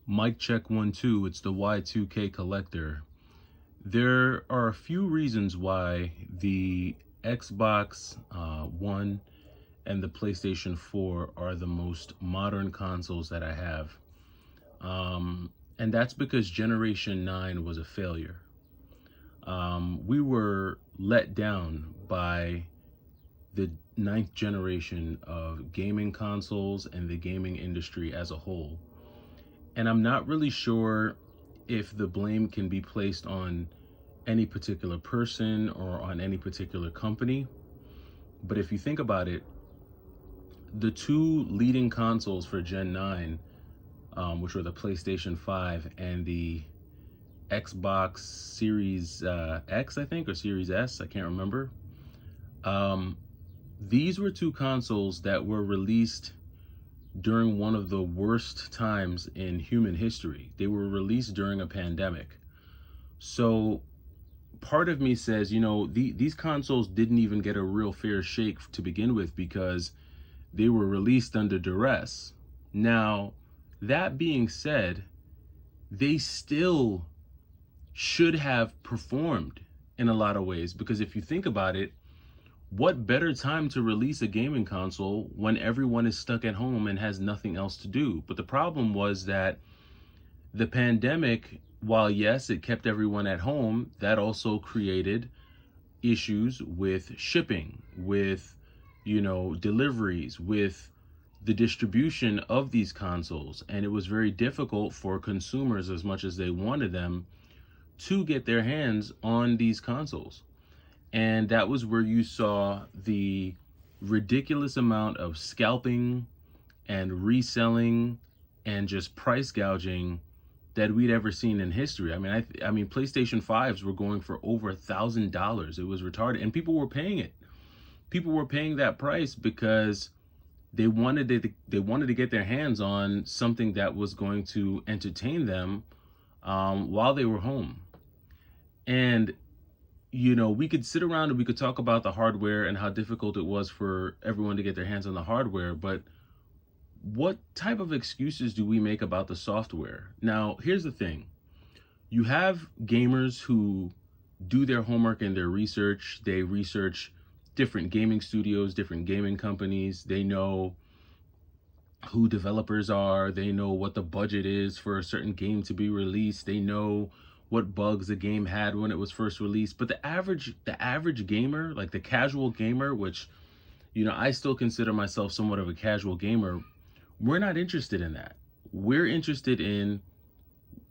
Mic check 1 2, it's the Y2K collector. There are a few reasons why the Xbox One and the PlayStation 4 are the most modern consoles that I have. And that's because Generation 9 was a failure. We were let down by the ninth generation of gaming consoles and the gaming industry as a whole. And I'm not really sure if the blame can be placed on any particular person or on any particular company. But if you think about it, the two leading consoles for Gen 9, which were the PlayStation 5 and the Xbox Series X, I think, or Series S, I can't remember. These were two consoles that were released during one of the worst times in human history. They were released during a pandemic. So part of me says, these consoles didn't even get a real fair shake to begin with because they were released under duress. Now, that being said, they still should have performed in a lot of ways, because if you think about it, what better time to release a gaming console when everyone is stuck at home and has nothing else to do? But the problem was that the pandemic, while yes, it kept everyone at home, that also created issues with shipping, with, deliveries, with the distribution of these consoles. And it was very difficult for consumers, as much as they wanted them, to get their hands on these consoles. And that was where you saw the ridiculous amount of scalping and reselling and just price gouging that we'd ever seen in history. I mean, PlayStation 5s were going for over $1,000. It was retarded, and people were paying it. People were paying that price because they wanted to get their hands on something that was going to entertain them while they were home. And we could sit around and we could talk about the hardware and how difficult it was for everyone to get their hands on the hardware, but what type of excuses do we make about the software? Now, here's the thing. You have gamers who do their homework and their research. They research different gaming studios, different gaming companies. They know who developers are. They know what the budget is for a certain game to be released. They know what bugs the game had when it was first released. But the average gamer, like the casual gamer, which, I still consider myself somewhat of a casual gamer, we're not interested in that. We're interested in,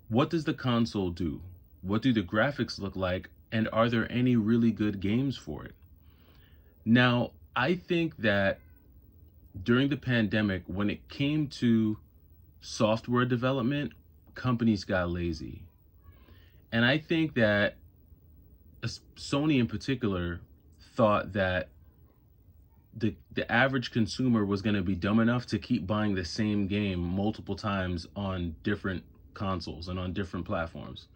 what does the console do? What do the graphics look like? And are there any really good games for it? Now, I think that during the pandemic, when it came to software development, companies got lazy. And I think that Sony in particular thought that the average consumer was going to be dumb enough to keep buying the same game multiple times on different consoles and on different platforms.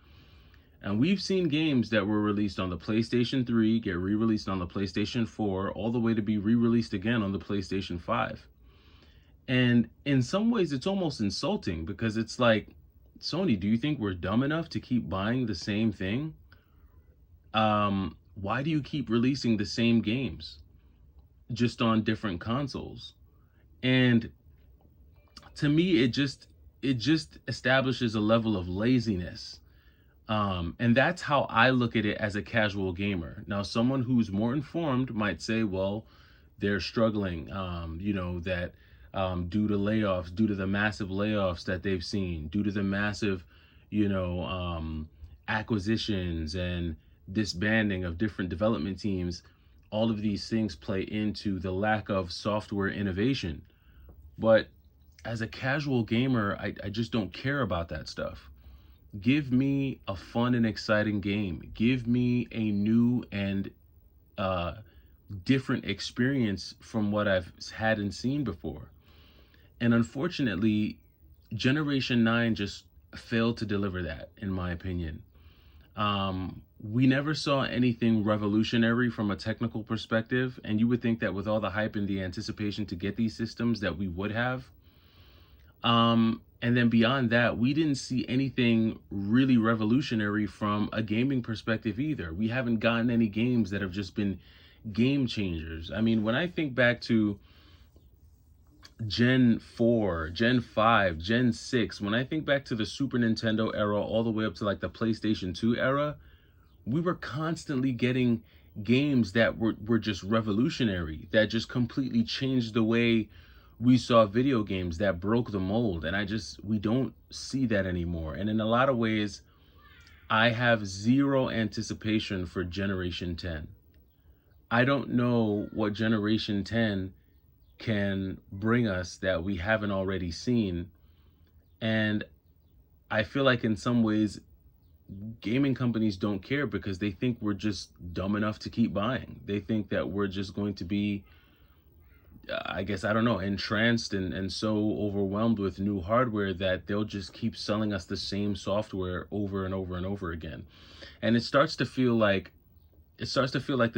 And we've seen games that were released on the PlayStation 3 get re-released on the PlayStation 4, all the way to be re-released again on the PlayStation 5. And in some ways, it's almost insulting, because it's like, Sony, do you think we're dumb enough to keep buying the same thing? Why do you keep releasing the same games just on different consoles? And to me, it just establishes a level of laziness. And that's how I look at it as a casual gamer. Now, someone who's more informed might say, well, they're struggling, that due to layoffs, due to the massive layoffs that they've seen, due to the massive, acquisitions and disbanding of different development teams, all of these things play into the lack of software innovation. But as a casual gamer, I just don't care about that stuff. Give me a fun and exciting game. Give me a new and different experience from what I've had and seen before. And unfortunately, Generation 9 just failed to deliver that, in my opinion. We never saw anything revolutionary from a technical perspective, and you would think that with all the hype and the anticipation to get these systems that we would have. And then beyond that, we didn't see anything really revolutionary from a gaming perspective either. We haven't gotten any games that have just been game changers. I mean, when I think back to Gen 4, Gen 5, Gen 6, when I think back to the Super Nintendo era all the way up to like the PlayStation 2 era, we were constantly getting games that were just revolutionary, that just completely changed the way we saw video games, that broke the mold. And we don't see that anymore. And in a lot of ways, I have zero anticipation for Generation 10. I don't know what Generation 10 can bring us that we haven't already seen. And I feel like in some ways, gaming companies don't care because they think we're just dumb enough to keep buying. They think that we're just going to be, I guess, I don't know, entranced and so overwhelmed with new hardware that they'll just keep selling us the same software over and over and over again. And it starts to feel like the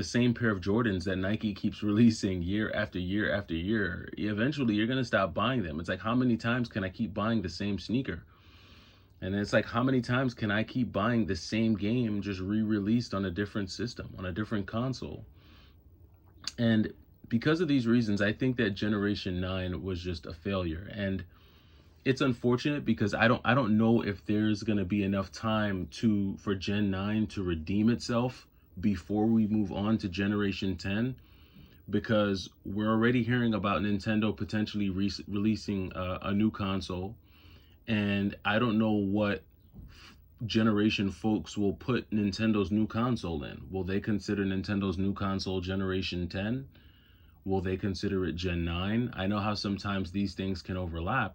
same pair of Jordans that Nike keeps releasing year after year after year. Eventually, you're going to stop buying them. It's like, how many times can I keep buying the same sneaker? And it's like, how many times can I keep buying the same game just re-released on a different system, on a different console? And because of these reasons, I think that Generation 9 was just a failure. And it's unfortunate because I don't know if there's going to be enough time for Gen 9 to redeem itself before we move on to Generation 10, because we're already hearing about Nintendo potentially releasing a new console. And I don't know what generation folks will put Nintendo's new console in. Will they consider Nintendo's new console Generation 10? Will they consider it Gen 9? I know how sometimes these things can overlap,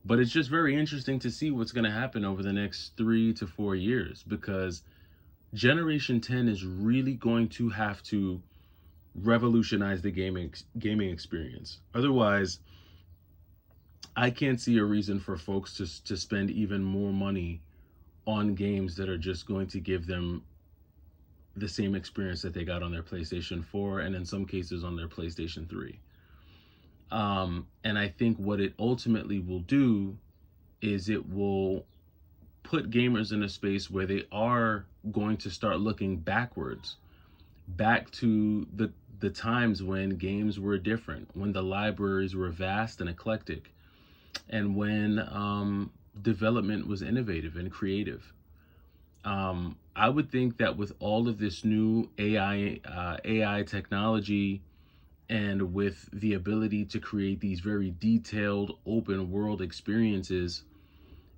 but it's just very interesting to see what's going to happen over the next 3 to 4 years, because Generation 10 is really going to have to revolutionize the gaming experience. Otherwise, I can't see a reason for folks to spend even more money on games that are just going to give them the same experience that they got on their PlayStation 4 and in some cases on their PlayStation 3. And I think what it ultimately will do is it will put gamers in a space where they are going to start looking backwards, back to the times when games were different, when the libraries were vast and eclectic, and when development was innovative and creative. I would think that with all of this new AI technology, and with the ability to create these very detailed open world experiences,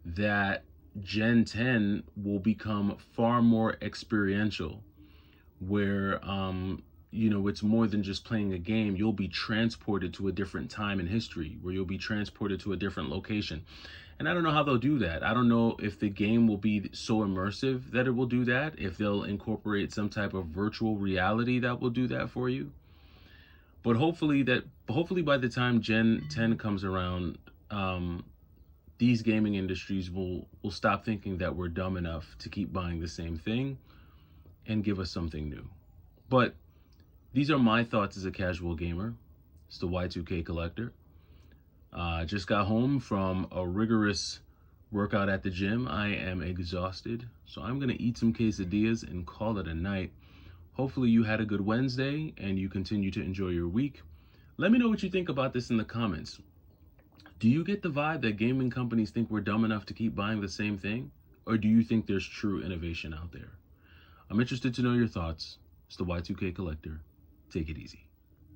that Gen 10 will become far more experiential, where it's more than just playing a game. You'll be transported to a different time in history, where you'll be transported to a different location. And I don't know how they'll do that. I don't know if the game will be so immersive that it will do that, if they'll incorporate some type of virtual reality that will do that for you. But hopefully by the time Gen 10 comes around, these gaming industries will stop thinking that we're dumb enough to keep buying the same thing and give us something new. But these are my thoughts as a casual gamer. It's the Y2K Collector. Just got home from a rigorous workout at the gym. I am exhausted, so I'm gonna eat some quesadillas and call it a night. Hopefully you had a good Wednesday and you continue to enjoy your week. Let me know what you think about this in the comments. Do you get the vibe that gaming companies think we're dumb enough to keep buying the same thing? Or do you think there's true innovation out there? I'm interested to know your thoughts. It's the Y2K Collector. Take it easy.